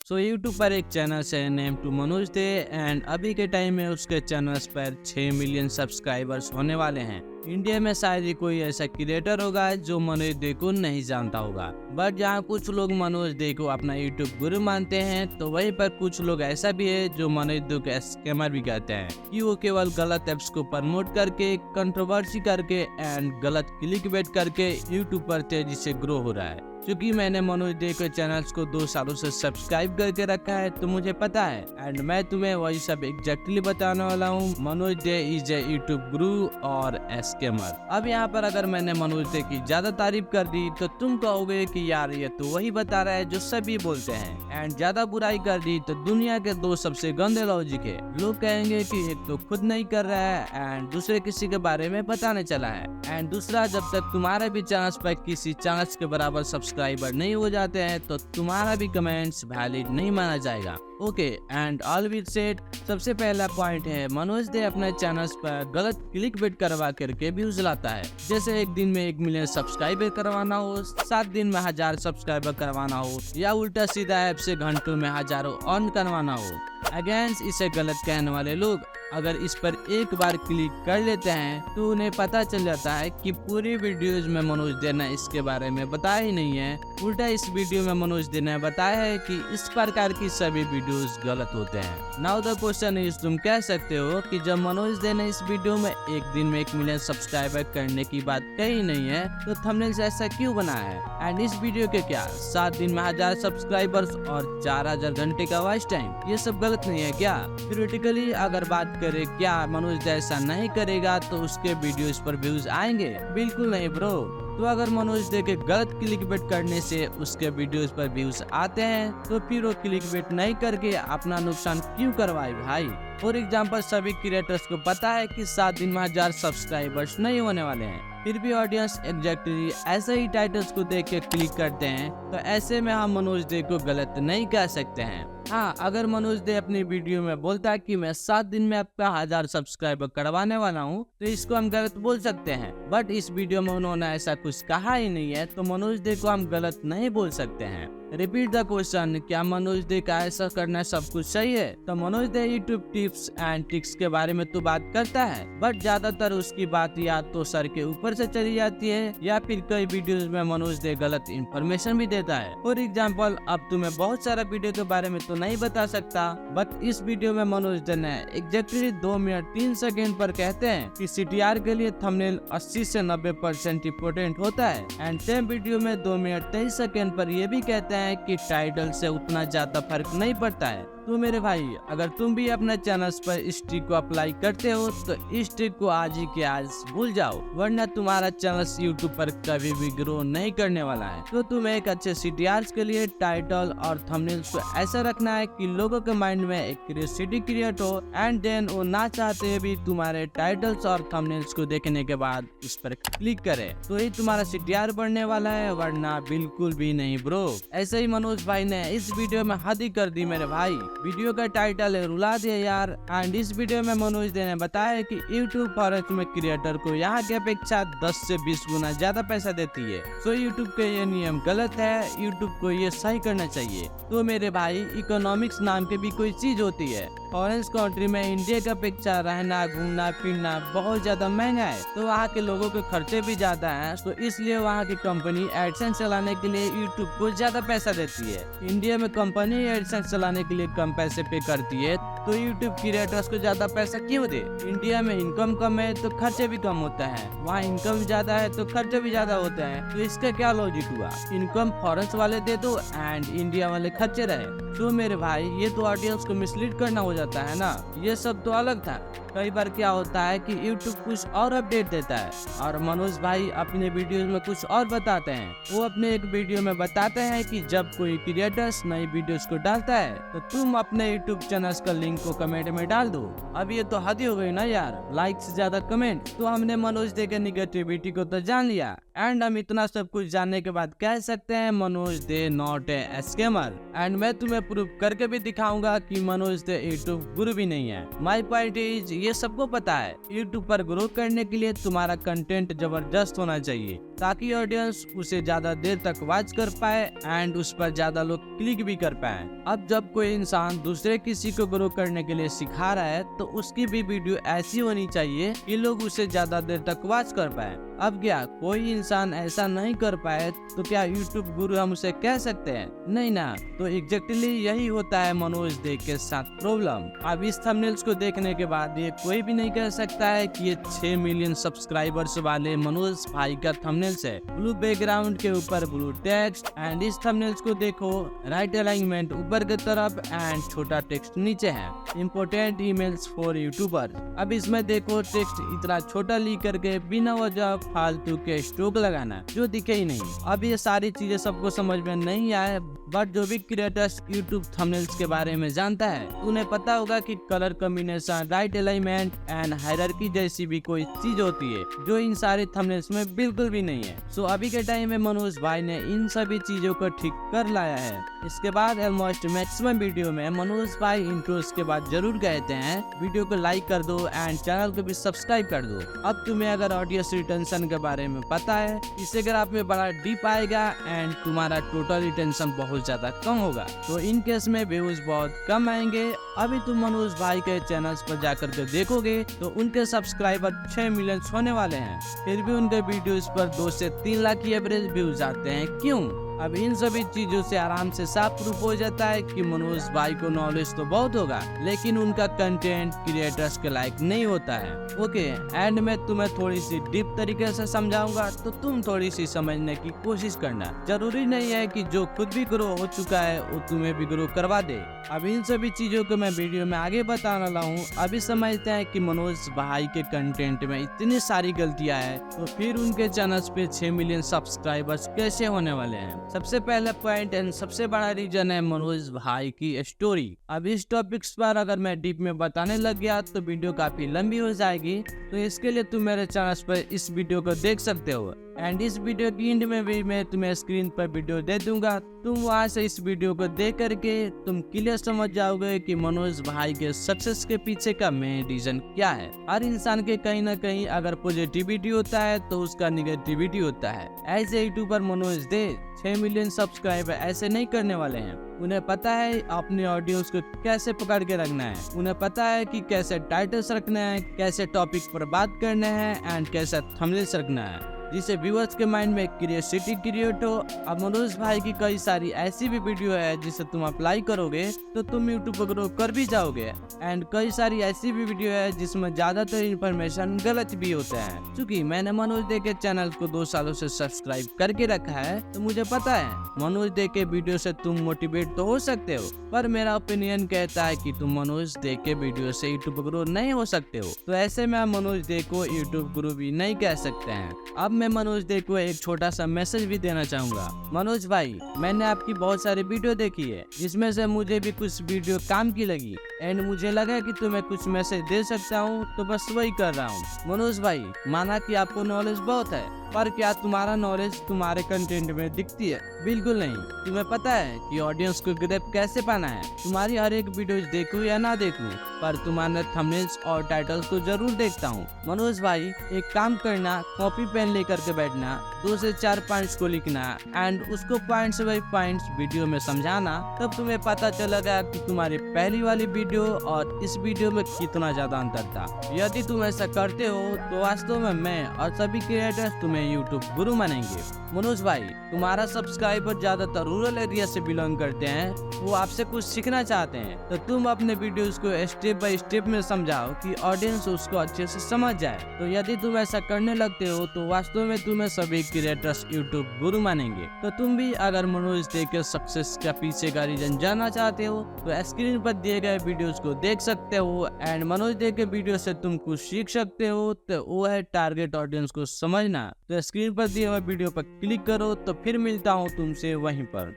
So YouTube पर एक channel है name to Manoj Dey and अभी के टाइम में उसके चैनल्स पर 6 मिलियन सब्सक्राइबर्स होने वाले हैं। इंडिया में शायद ही कोई ऐसा क्रिएटर होगा जो मनोज दे को नहीं जानता होगा। बट जहाँ कुछ लोग मनोज दे को अपना यूट्यूब गुरु मानते हैं, तो वहीं पर कुछ लोग ऐसा भी है जो मनोज दे को स्कैमर भी कहते हैं कि वो केवल गलत एप्स को प्रमोट करके, कंट्रोवर्सी करके एंड गलत क्लिक बेट करके यूट्यूब पर तेजी से ग्रो हो रहा है। क्योंकि मैंने मनोज दे के चैनल्स को 2 सालों से सब्सक्राइब करके रखा है, तो मुझे पता है एंड मैं तुम्हें वही सब एग्जैक्टली बताने वाला हूँ। मनोज दे इज ए यूट्यूब गुरु और स्कैमर। अब यहाँ पर अगर मैंने मनोज दे की ज्यादा तारीफ कर दी तो तुम कहोगे कि यार ये तो वही बता रहा है जो सभी बोलते हैं, एंड ज्यादा बुराई कर दी तो दुनिया के 2 सबसे गंदे लॉजिक है। लोग कहेंगे कि एक तो खुद नहीं कर रहा है एंड दूसरे किसी के बारे में बताने चला है, एंड दूसरा जब तक तुम्हारे भी चैनल्स पर किसी चैनल्स के बराबर सब्सक्राइबर नहीं हो जाते हैं तो तुम्हारा भी कमेंट्स वैलिड नहीं माना जाएगा। Okay and all with said, सबसे पहला पॉइंट है मनोज दे अपने चैनल्स पर गलत क्लिक बेट करवा करके व्यूज लाता है। जैसे एक दिन में 1 मिलियन सब्सक्राइबर करवाना हो, 7 दिन में 1000 सब्सक्राइबर करवाना हो, या उल्टा सीधा ऐप से घंटों में हजारों अर्न करवाना हो। अगेंस्ट इसे गलत कहने वाले लोग अगर इस पर एक बार क्लिक कर लेते हैं तो उन्हें पता चल जाता है कि पूरी वीडियोज में मनोज दे ने इसके बारे में बताया ही नहीं है। उल्टा इस वीडियो में मनोज दे ने बताया है कि इस प्रकार की सभी वीडियोस गलत होते हैं। नाउ द क्वेश्चन इज, तुम कह सकते हो कि जब मनोज दे ने इस वीडियो में एक दिन में 1 मिलियन सब्सक्राइबर करने की बात कही नहीं है तो थंबनेल से ऐसा क्यों बना है? एंड इस वीडियो के क्या 7 दिन में 1000 सब्सक्राइबर्स और 4000 घंटे का वॉच टाइम, ये सब गलत नहीं है क्या? थ्योरेटिकली अगर बात करे क्या मनोज दे ऐसा नहीं करेगा तो उसके वीडियोस पर व्यूज आएंगे? बिल्कुल नहीं ब्रो। तो अगर मनोज दे के गलत क्लिक बेट करने से उसके वीडियोस पर व्यूज आते हैं तो फिर वो क्लिक बेट नहीं करके अपना नुकसान क्यों करवाए भाई? फॉर एग्जाम्पल, सभी क्रिएटर्स को पता है कि 7 दिन में 1000 सब्सक्राइबर्स नहीं होने वाले हैं, फिर भी ऑडियंस एग्जैक्टली ऐसे ही टाइटल्स को देख के क्लिक करते हैं, तो ऐसे में हम मनोज दे को गलत नहीं कह सकते हैं। हाँ, अगर मनोज दे अपनी वीडियो में बोलता है कि मैं 7 दिन में आपका 1000 सब्सक्राइबर करवाने वाला हूँ, तो इसको हम गलत बोल सकते हैं। बट इस वीडियो में उन्होंने ऐसा कुछ कहा ही नहीं है, तो मनोज दे को हम गलत नहीं बोल सकते हैं। रिपीट द क्वेश्चन, क्या मनोज दे का ऐसा करना सब कुछ सही है? तो मनोज दे यूट्यूब टिप्स एंड ट्रिक्स के बारे में तो बात करता है, बट ज्यादातर उसकी बात या तो सर के ऊपर से चली जाती है या फिर कई वीडियोस में मनोज दे गलत इंफॉर्मेशन भी देता है। फॉर एग्जाम्पल, अब तुम्हें बहुत सारा वीडियो के बारे में तो नहीं बता सकता, बट इस वीडियो में मनोज दे ने एग्जैक्टली 2 मिनट 3 सेकेंड पर कहते हैं कि CTR के लिए थंबनेल 80 से 90% इम्पोर्टेंट होता है, एंड सेम वीडियो में 2 मिनट 23 सेकेंड पर ये भी कहते हैं कि टाइटल से उतना ज्यादा फर्क नहीं पड़ता है। तो मेरे भाई, अगर तुम भी अपने चैनल्स पर इस ट्रिक को अप्लाई करते हो तो इस ट्रिक को आज ही के आज भूल जाओ, वरना तुम्हारा चैनल यूट्यूब पर कभी भी ग्रो नहीं करने वाला है। तो तुम्हें एक अच्छे CTRs के लिए टाइटल और थंबनेल्स को ऐसा रखना है कि लोगों के माइंड में एक क्यूरियोसिटी क्रिएट हो, एंड देन वो ना चाहते भी तुम्हारे टाइटल्स और थंबनेल्स को देखने के बाद उस पर क्लिक करे, तो ही तुम्हारा CTR बढ़ने वाला है, वरना बिल्कुल भी नहीं ब्रो। ऐसे ही मनोज भाई ने इस वीडियो में हद ही कर दी मेरे भाई। वीडियो का टाइटल है रुला दिया यार। एंड इस वीडियो में मनोज दे ने बताया कि यूट्यूब फॉरेक्स में क्रिएटर को यहाँ की अपेक्षा 10 से 20 गुना ज्यादा पैसा देती है। सो यूट्यूब के ये नियम गलत है, यूट्यूब को ये सही करना चाहिए। तो मेरे भाई, इकोनॉमिक्स नाम की भी कोई चीज होती है। फॉरेन कंट्री में इंडिया की अपेक्षा रहना, घूमना फिरना बहुत ज्यादा महंगा है, तो वहाँ के लोगों के खर्चे भी ज्यादा हैं, तो इसलिए वहाँ की कंपनी एडसेंस चलाने के लिए यूट्यूब को ज्यादा पैसा देती है। इंडिया में कंपनी एडसेंस चलाने के लिए कम पैसे पे करती है, तो यूट्यूब क्रिएटर्स को ज्यादा पैसा क्यों दे? इंडिया में इनकम कम है तो खर्चे भी कम होता है, वहाँ इनकम ज्यादा है तो खर्चे भी ज्यादा होते हैं। तो इसका क्या लॉजिक हुआ? इनकम फॉरेन वाले दे दो एंड इंडिया वाले खर्चे रहे। तो मेरे भाई, ये तो ऑडियंस को मिसलीड करना हो जाता है ना। ये सब तो अलग था। कई बार क्या होता है कि YouTube कुछ और अपडेट देता है और मनोज भाई अपने वीडियोस में कुछ और बताते हैं। वो अपने एक वीडियो में बताते हैं कि जब कोई क्रिएटर्स नई वीडियोस को डालता है तो तुम अपने YouTube चैनल का लिंक को कमेंट में डाल दो। अब ये तो हद ही हो गई ना यार, लाइक से ज्यादा कमेंट। तो हमने मनोज दे के निगेटिविटी को तो जान लिया, एंड हम इतना सब कुछ जानने के बाद कह सकते हैं Manoj they not a scammer. And मैं तुम्हें प्रूफ करके भी दिखाऊंगा कि मनोज दे यूट्यूब गुरु भी नहीं है। माई पॉइंट इज, ये सबको पता है यूट्यूब पर ग्रो करने के लिए तुम्हारा कंटेंट जबरदस्त होना चाहिए। ताकि ऑडियंस उसे ज्यादा देर तक वॉच कर पाए एंड उस पर ज्यादा लोग क्लिक भी कर पाए। अब जब कोई इंसान दूसरे किसी को ग्रो करने के लिए सिखा रहा है तो उसकी भी वीडियो ऐसी होनी चाहिए कि लोग उसे ज्यादा देर तक वॉच कर पाए। अब क्या कोई इंसान ऐसा नहीं कर पाए तो क्या यूट्यूब गुरु हम उसे कह सकते हैं? नहीं ना। तो एग्जैक्टली यही होता है मनोज दे के साथ प्रॉब्लम। अब इस थंबनेल्स को देखने के बाद ये कोई भी नहीं कह सकता है कि ये 6 मिलियन सब्सक्राइबर्स वाले मनोज भाई का थंबनेल्स है। ब्लू बैकग्राउंड के ऊपर ब्लू टेक्स्ट एंड इस थंबनेल्स को देखो, राइट अलाइनमेंट ऊपर की तरफ एंड छोटा टेक्स्ट नीचे है, इम्पोर्टेंट ईमेल्स फॉर यूट्यूबर। अब इसमें देखो टेक्स्ट इतना छोटा लिख करके बिना वजह फालतू के स्ट्रोक लगाना जो दिखे ही नहीं। अब ये सारी चीजें सबको समझ में नहीं आए, बट जो भी क्रिएटर्स यूट्यूब थंबनेल्स के बारे में जानता है उन्हें पता होगा कि colour combination, right alignment and hierarchy जैसी भी कोई चीज होती है जो इन सारे थंबनेल्स में बिल्कुल भी नहीं है। सो अभी के टाइम में मनोज भाई ने इन सभी चीजों को ठीक कर लाया है। इसके बाद ऑलमोस्ट मैक्सिमम वीडियो में मनोज भाई इंट्रोस के बाद जरूर कहते हैं वीडियो को लाइक कर दो एंड चैनल को भी सब्सक्राइब कर दो। अब तुम्हें अगर ऑडियंस रिटेंशन के बारे में पता है, इससे ग्राफ में बड़ा डीप आएगा एंड तुम्हारा टोटल रिटेंशन बहुत ज्यादा कम होगा, तो इन केस में व्यूज बहुत कम आएंगे। अभी तुम मनोज भाई के चैनल्स पर जाकर के देखोगे तो उनके सब्सक्राइबर 6 मिलियन होने वाले हैं, फिर भी उनके वीडियोस पर 2 से 3 लाख की एवरेज व्यूज आते हैं। क्यों? अब इन सभी चीजों से आराम से साफ प्रूफ हो जाता है कि मनोज भाई को नॉलेज तो बहुत होगा लेकिन उनका कंटेंट क्रिएटर्स के लायक नहीं होता है। ओके, एंड में तुम्हें थोड़ी सी डीप तरीके से समझाऊंगा तो तुम थोड़ी सी समझने की कोशिश करना। जरूरी नहीं है कि जो खुद भी ग्रो हो चुका है वो तुम्हें भी ग्रो करवा दे। अब इन सभी चीजों को मैं वीडियो में आगे बताने वाला हूँ। अभी समझते हैं कि मनोज भाई के कंटेंट में इतनी सारी गलतियां हैं तो फिर उनके चैनल पे 6 मिलियन सब्सक्राइबर्स कैसे होने वाले हैं। सबसे पहला पॉइंट एंड सबसे बड़ा रीजन है मनोज भाई की स्टोरी। अब इस टॉपिक्स पर अगर मैं डीप में बताने लग गया तो वीडियो काफी लंबी हो जाएगी, तो इसके लिए तुम मेरे चैनल पर इस वीडियो को देख सकते हो एंड इस वीडियो की एंड में भी मैं तुम्हें स्क्रीन पर वीडियो दे दूंगा। तुम वहां से इस वीडियो को देख करके तुम क्लियर समझ जाओगे कि मनोज भाई के सक्सेस के पीछे का मेन रीजन क्या है। हर इंसान के कहीं ना कहीं अगर पॉजिटिविटी होता है तो उसका निगेटिविटी होता है। ऐसे यूट्यूबर मनोज दे 6 मिलियन सब्सक्राइबर ऐसे नहीं करने वाले हैं। उन्हें पता है अपने ऑडियंस को कैसे पकड़ के रखना है, उन्हें पता है कि कैसे टाइटल्स रखना है, कैसे टॉपिक पर बात करना है एंड कैसे थंबनेल्स रखना है जिससे व्यूअर्स के माइंड में क्यूरियोसिटी क्रिएट हो। अब मनोज भाई की कई सारी ऐसी भी वीडियो है जिसे तुम अप्लाई करोगे तो तुम यूट्यूब पर ग्रो कर भी जाओगे एंड कई सारी ऐसी भी वीडियो है जिसमें ज्यादातर इन्फॉर्मेशन गलत भी होता है। क्योंकि मैंने मनोज दे के चैनल को 2 सालों से सब्सक्राइब करके रखा है तो मुझे पता है मनोज दे के वीडियो से तुम मोटिवेट तो हो सकते हो, पर मेरा ओपिनियन कहता है कि तुम मनोज दे के वीडियो से यूट्यूब ग्रो नहीं हो सकते हो। तो ऐसे में आप मनोज दे को यूट्यूब ग्रो भी नहीं कह सकते हैं। अब मैं मनोज दे को एक छोटा सा मैसेज भी देना चाहूंगा। मनोज भाई, मैंने आपकी बहुत सारी वीडियो देखी है जिसमें से मुझे भी कुछ वीडियो काम की लगी एंड मुझे लगा कि तुम्हें कुछ मैसेज दे सकता हूँ तो बस वही कर रहा हूँ। मनोज भाई, माना कि आपको नॉलेज बहुत है, पर क्या तुम्हारा नॉलेज तुम्हारे कंटेंट में दिखती है? बिल्कुल नहीं। तुम्हें पता है कि ऑडियंस को ग्रैब कैसे पाना है। तुम्हारी हर एक वीडियो देखूं या ना देखूं, पर तुम्हारे थंबनेल्स और टाइटल्स को जरूर देखता हूं। मनोज भाई, एक काम करना, कॉपी पेन लेकर के बैठना, 2 से 4 पॉइंट्स को लिखना एंड उसको पॉइंट्स बाई पॉइंट्स वीडियो में समझाना, तब तुम्हें पता चलेगा कि तुम्हारी पहली वाली वीडियो और इस वीडियो में कितना ज्यादा अंतर था। यदि तुम ऐसा करते हो तो वास्तव में मैं और सभी क्रिएटर्स तुम्हें यूट्यूब गुरु मानेंगे। मनोज भाई, तुम्हारा सब्सक्राइबर ज्यादातर रूरल एरिया से बिलोंग करते हैं, वो आपसे कुछ सीखना चाहते हैं, तो तुम अपने वीडियोस को स्टेप बाय स्टेप में समझाओ कि ऑडियंस उसको अच्छे से समझ जाए। तो यदि तुम ऐसा करने लगते हो तो वास्तव में तुम्हें सभी क्रिएटर्स यूट्यूब गुरु मानेंगे। तो तुम भी अगर मनोज दे के सक्सेस का पीछे का रीजन जानना चाहते हो तो स्क्रीन पर दिए गए वीडियोस को देख सकते हो एंड मनोज दे के वीडियो से तुम कुछ सीख सकते हो। तो वो है टारगेट ऑडियंस को समझना। तो स्क्रीन पर दिए हुए वीडियो पर क्लिक करो, तो फिर मिलता हूँ तुमसे वहीं पर।